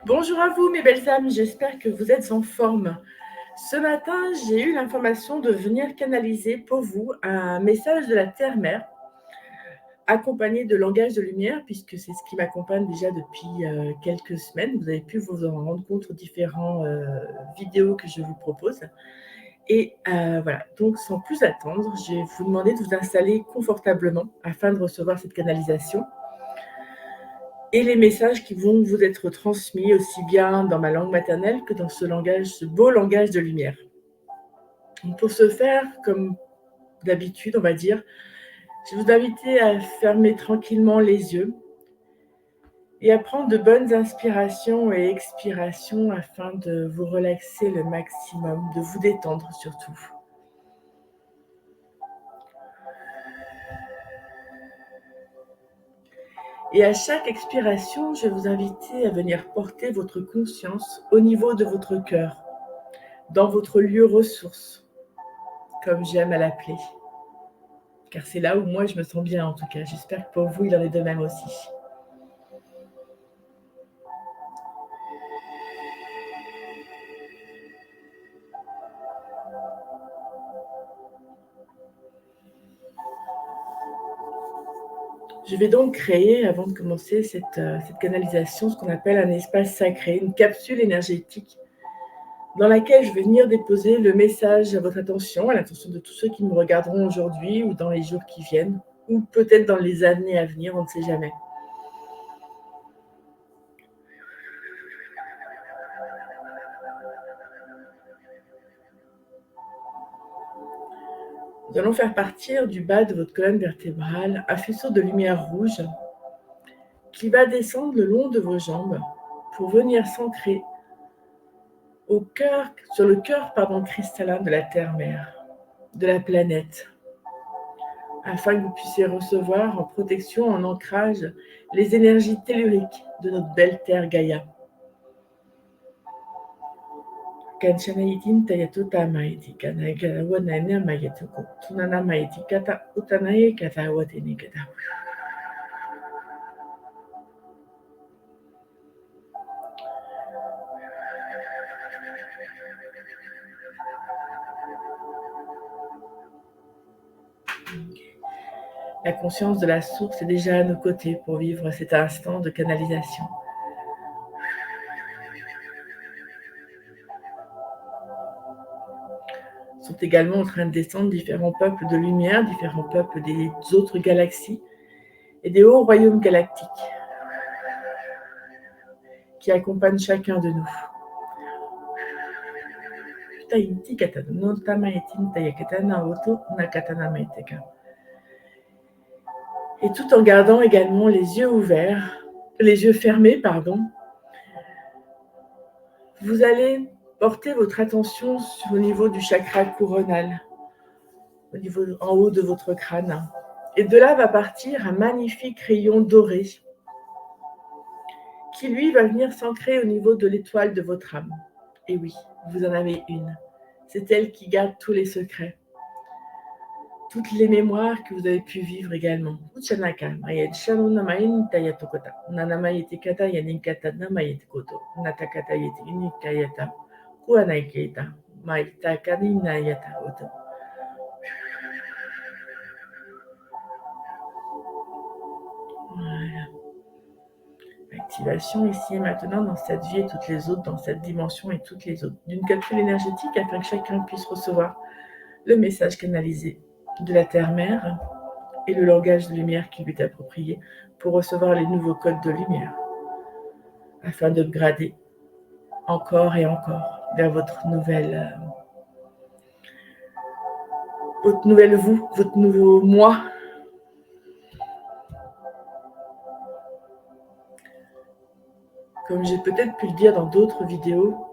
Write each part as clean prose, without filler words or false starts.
Bonjour à vous mes belles âmes, j'espère que vous êtes en forme. Ce matin, j'ai eu l'information de venir canaliser pour vous un message de la Terre-Mère, accompagné de langage de lumière, puisque c'est ce qui m'accompagne déjà depuis quelques semaines. Vous avez pu vous en rendre compte aux différentes vidéos que je vous propose. Et voilà, donc sans plus attendre, je vais vous demander de vous installer confortablement afin de recevoir cette canalisation et les messages qui vont vous être transmis aussi bien dans ma langue maternelle que dans ce beau langage de lumière. Donc pour ce faire, comme d'habitude, on va dire, je vais vous inviter à fermer tranquillement les yeux et à prendre de bonnes inspirations et expirations afin de vous relaxer le maximum, de vous détendre surtout. Et à chaque expiration, je vais vous inviter à venir porter votre conscience au niveau de votre cœur, dans votre lieu ressource, comme j'aime à l'appeler. Car c'est là où moi je me sens bien en tout cas. J'espère que pour vous, il en est de même aussi. Je vais donc créer, avant de commencer cette canalisation, ce qu'on appelle un espace sacré, une capsule énergétique dans laquelle je vais venir déposer le message à votre attention, à l'attention de tous ceux qui me regarderont aujourd'hui ou dans les jours qui viennent, ou peut-être dans les années à venir, on ne sait jamais. Nous allons faire partir du bas de votre colonne vertébrale un faisceau de lumière rouge qui va descendre le long de vos jambes pour venir s'ancrer sur le cœur cristallin de la Terre-Mère, de la planète, afin que vous puissiez recevoir en protection, en ancrage, les énergies telluriques de notre belle Terre Gaïa. Kanchanayitin tayatuta maiti kanagara wanana mayatuko tunana maiti kata utanaye kata watini kata. La conscience de la source est déjà à nos côtés pour vivre cet instant de canalisation. Sont également en train de descendre différents peuples de lumière, différents peuples des autres galaxies et des hauts royaumes galactiques qui accompagnent chacun de nous. Et tout en gardant également les yeux fermés, vous allez porter votre attention au niveau du chakra coronal, en haut de votre crâne. Et de là va partir un magnifique rayon doré qui, lui, va venir s'ancrer au niveau de l'étoile de votre âme. Et oui, vous en avez une. C'est elle qui garde tous les secrets, toutes les mémoires que vous avez pu vivre également. Voilà. Activation ici et maintenant dans cette vie et toutes les autres, dans cette dimension et toutes les autres, d'une capsule énergétique afin que chacun puisse recevoir le message canalisé de la Terre-Mère et le langage de lumière qui lui est approprié pour recevoir les nouveaux codes de lumière afin d'upgrader encore et encore vers votre nouvelle vous, votre nouveau moi. Comme j'ai peut-être pu le dire dans d'autres vidéos,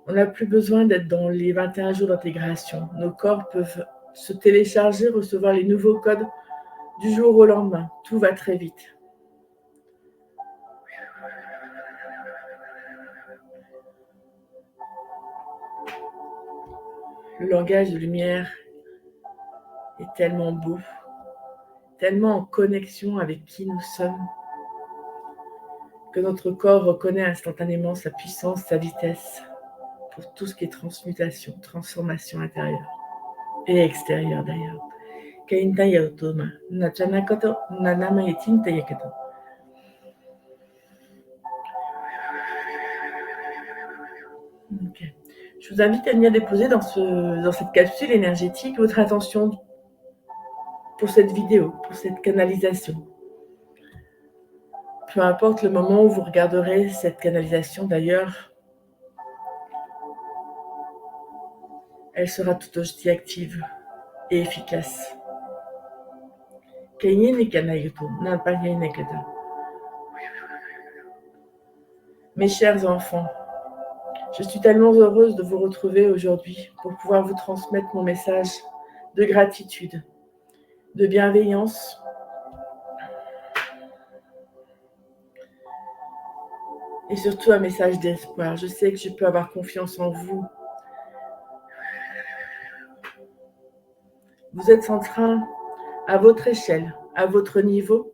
on n'a plus besoin d'être dans les 21 jours d'intégration. Nos corps peuvent se télécharger, recevoir les nouveaux codes du jour au lendemain. Tout va très vite. Le langage de lumière est tellement beau, tellement en connexion avec qui nous sommes, que notre corps reconnaît instantanément sa puissance, sa vitesse, pour tout ce qui est transmutation, transformation intérieure et extérieure d'ailleurs. Okay. Je vous invite à venir déposer dans cette capsule énergétique votre attention pour cette vidéo, pour cette canalisation. Peu importe le moment où vous regarderez cette canalisation d'ailleurs, elle sera tout aussi active et efficace. Mes chers enfants, je suis tellement heureuse de vous retrouver aujourd'hui pour pouvoir vous transmettre mon message de gratitude, de bienveillance et surtout un message d'espoir. Je sais que je peux avoir confiance en vous. Vous êtes en train, à votre échelle, à votre niveau,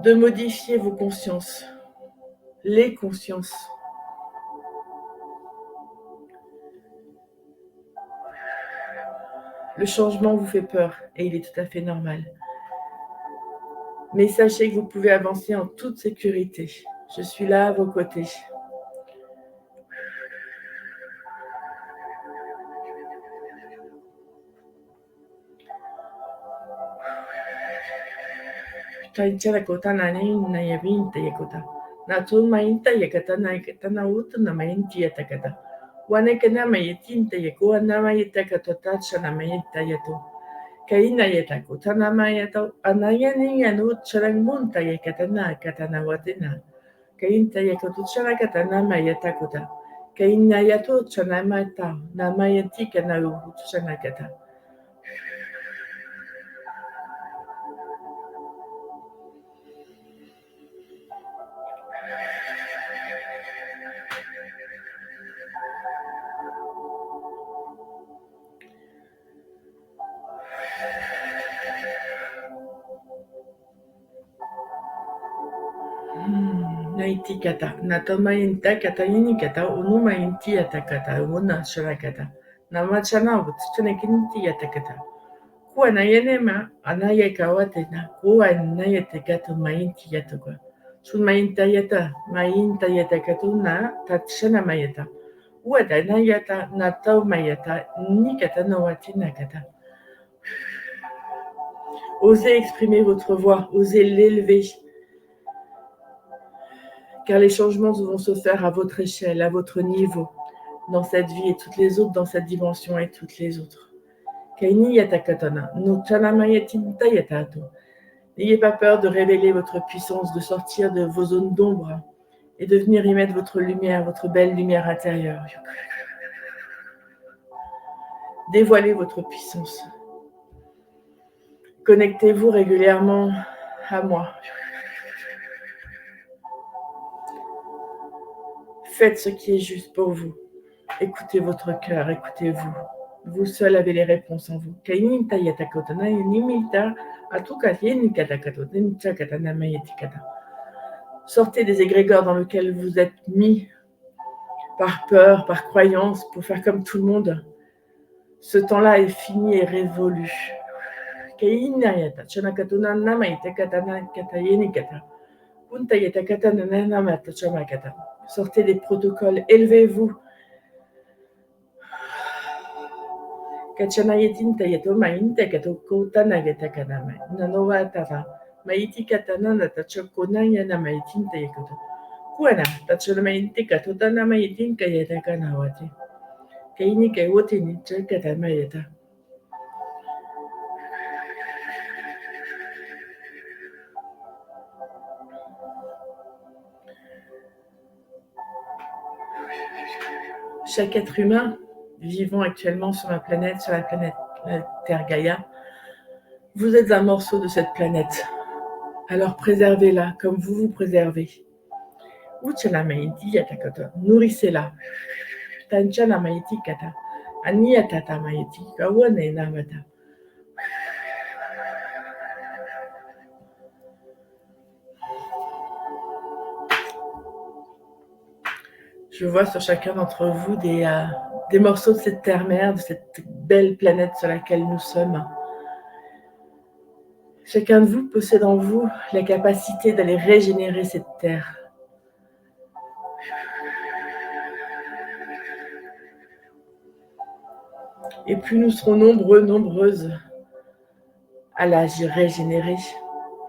de modifier vos consciences, les consciences. Le changement vous fait peur et il est tout à fait normal. Mais sachez que vous pouvez avancer en toute sécurité. Je suis là à vos côtés. Kainayataku tanamayato anayanianu charangmunta yakatana katanawatina. Kaintayako chanakatanamayatakota. Kainayato chanamata namayatika nau chanakata. Naiti kata, natamainta katayini kata, unumainti atakata, una sharakata. Namachana utsunekinti atakata. Kua nayanema, anayakawatena, kua nayatekatu mainti yatoka. Sun mainta yata, mainta yatakatuna, tatshana mayata. Uada nayata, natau mayata, nikata nawatina kata. Osez exprimer votre voix, osez l'élever. Car les changements vont se faire à votre échelle, à votre niveau, dans cette vie et toutes les autres, dans cette dimension et toutes les autres. N'ayez pas peur de révéler votre puissance, de sortir de vos zones d'ombre et de venir y mettre votre lumière, votre belle lumière intérieure. Dévoilez votre puissance. Connectez-vous régulièrement à moi. Faites ce qui est juste pour vous. Écoutez votre cœur, écoutez-vous. Vous seul avez les réponses en vous. Sortez des égrégores dans lesquels vous êtes mis par peur, par croyance, pour faire comme tout le monde. Ce temps-là est fini et révolu. Sortez des protocoles, élevez-vous. Chaque être humain vivant actuellement sur la planète Terre Gaïa, vous êtes un morceau de cette planète. Alors préservez-la comme vous vous préservez. Nourrissez-la. Je vois sur chacun d'entre vous des morceaux de cette terre-mère, de cette belle planète sur laquelle nous sommes. Chacun de vous possède en vous la capacité d'aller régénérer cette terre. Et plus nous serons nombreux, nombreuses à la régénérer,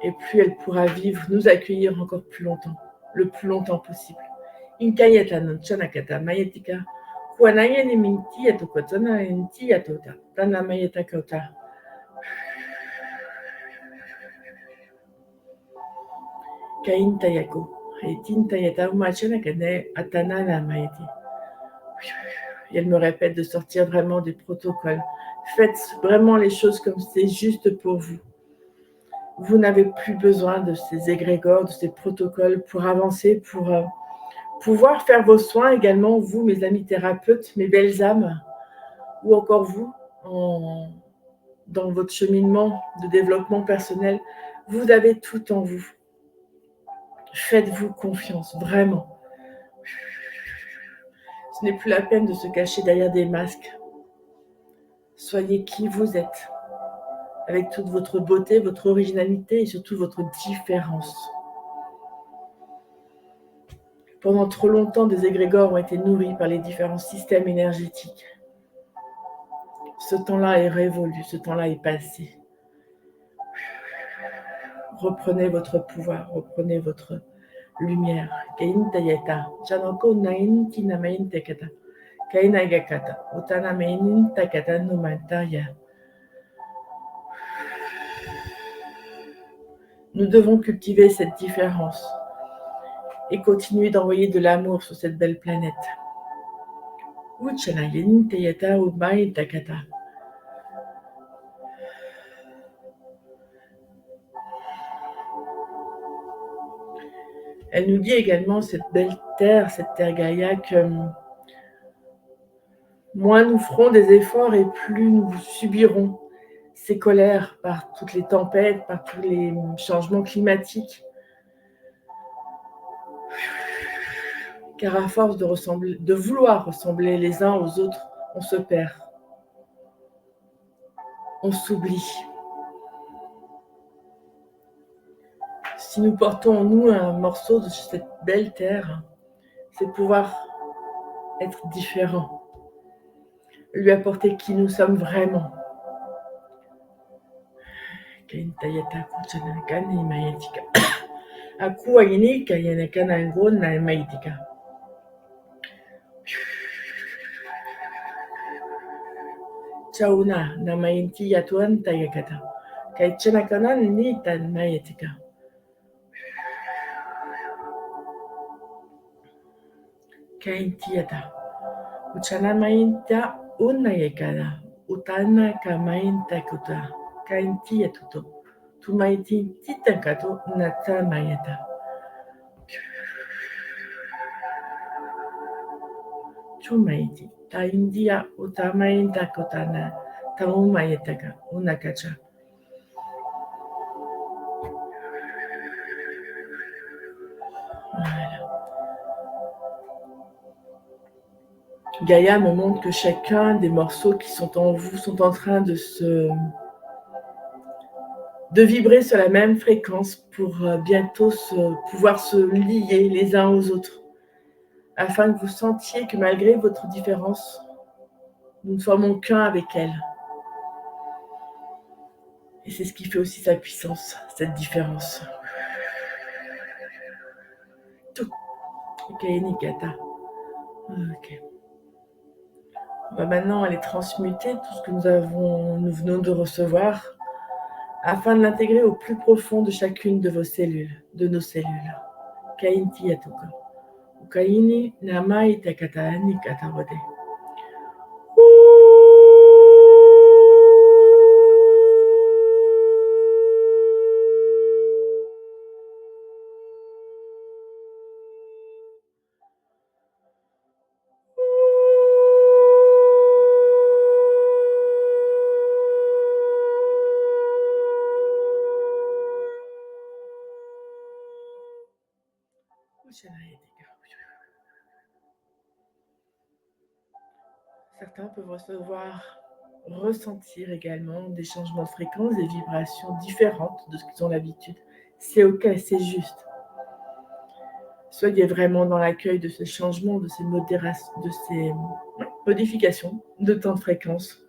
et plus elle pourra vivre, nous accueillir encore plus longtemps, le plus longtemps possible. Inkayeta non chanakata mayetika, kuanayeni minti atokotana enti atota, tana mayeta kota. Kainta yako, etinta yata umachanakane atana la mayeti. Et elle me répète de sortir vraiment des protocoles. Faites vraiment les choses comme c'est juste pour vous. Vous n'avez plus besoin de ces égrégores, de ces protocoles pour avancer, pour pouvoir faire vos soins également, vous, mes amis thérapeutes, mes belles âmes, ou encore vous, dans votre cheminement de développement personnel. Vous avez tout en vous. Faites-vous confiance, vraiment. Ce n'est plus la peine de se cacher derrière des masques. Soyez qui vous êtes, avec toute votre beauté, votre originalité et surtout votre différence. Pendant trop longtemps, des égrégores ont été nourris par les différents systèmes énergétiques. Ce temps-là est révolu, ce temps-là est passé. Reprenez votre pouvoir, reprenez votre lumière. Nous devons cultiver cette différence et continuer d'envoyer de l'amour sur cette belle planète. Elle nous dit également, cette belle terre, cette terre Gaïa, que moins nous ferons des efforts et plus nous subirons ces colères par toutes les tempêtes, par tous les changements climatiques. Car à force de vouloir ressembler les uns aux autres, on se perd. On s'oublie. Si nous portons en nous un morceau de cette belle terre, c'est pouvoir être différent, lui apporter qui nous sommes vraiment. Chauna namainti yatuan tayakata. Kaichanakanan ni tan mayetika. Kaintiata. Uchana mainta unayekada. Utana kamainta kuta. Kaintiatuto. Tumaiti titankato nata mayeta. Chumaiti. Ta india utamainta kotana. Taumayetaka unakacha. Voilà. Gaïa me montre que chacun des morceaux qui sont en vous sont en train de vibrer sur la même fréquence pour bientôt pouvoir se lier les uns aux autres, afin que vous sentiez que malgré votre différence, nous ne formons qu'un avec elle. Et c'est ce qui fait aussi sa puissance, cette différence. Tout. Ok, Nikata. Ok. On va maintenant aller transmuter tout ce que nous venons de recevoir, afin de l'intégrer au plus profond de chacune de vos cellules, de nos cellules. Kainti yatuka. Ukaini namai takatani katawade. Certains peuvent ressentir également des changements de fréquence, des vibrations différentes de ce qu'ils ont l'habitude. C'est OK, c'est juste. Soyez vraiment dans l'accueil de ce changement, de ces modifications de temps de fréquence.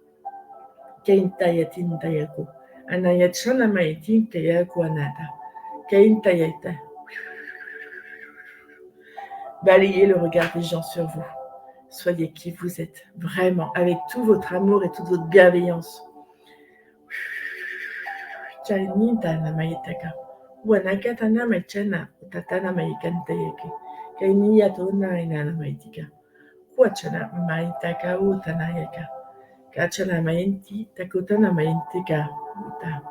Kaintayatin tayako. Anayachana maitin tayako anata. Kaintayata. Balayez le regard des gens sur vous. Soyez qui vous êtes, vraiment, avec tout votre amour et toute votre bienveillance. Chainintana maitaka. Wanakatana maichana. Tatana maikantayake. Kainiyatona inana maitika. Kuachana maitaka utanayaka. Kachana mainti, takotana maintika. Uta.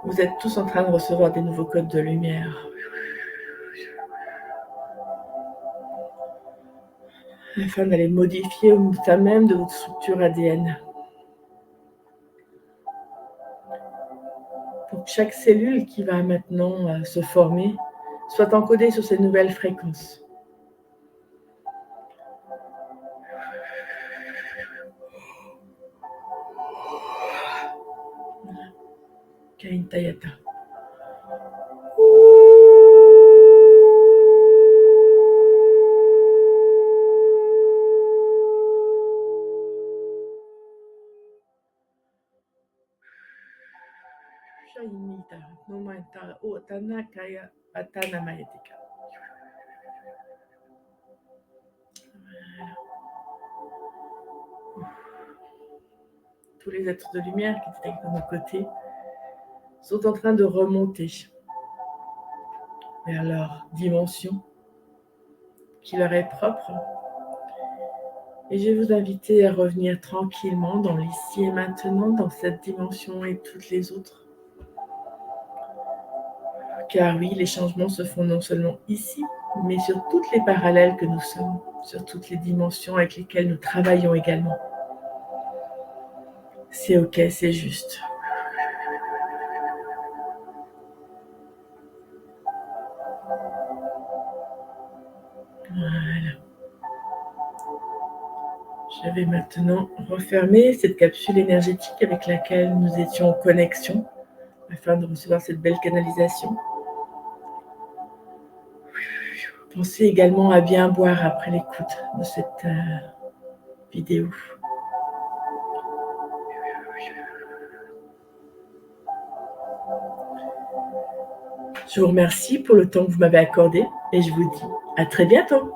Vous êtes tous en train de recevoir des nouveaux codes de lumière. Afin d'aller modifier au sein même de votre structure ADN. Pour que chaque cellule qui va maintenant se former soit encodée sur ces nouvelles fréquences. Kaintayata. Shainita, nomata, otanakaya, atana maetika. Tous les êtres de lumière qui étaient de nos côtés sont en train de remonter vers leur dimension qui leur est propre. Et je vais vous inviter à revenir tranquillement dans l'ici et maintenant, dans cette dimension et toutes les autres. Car oui, les changements se font non seulement ici, mais sur toutes les parallèles que nous sommes, sur toutes les dimensions avec lesquelles nous travaillons également. C'est OK, c'est juste. Voilà. Je vais maintenant refermer cette capsule énergétique avec laquelle nous étions en connexion afin de recevoir cette belle canalisation. Pensez également à bien boire après l'écoute de cette vidéo. Je vous remercie pour le temps que vous m'avez accordé et je vous dis à très bientôt.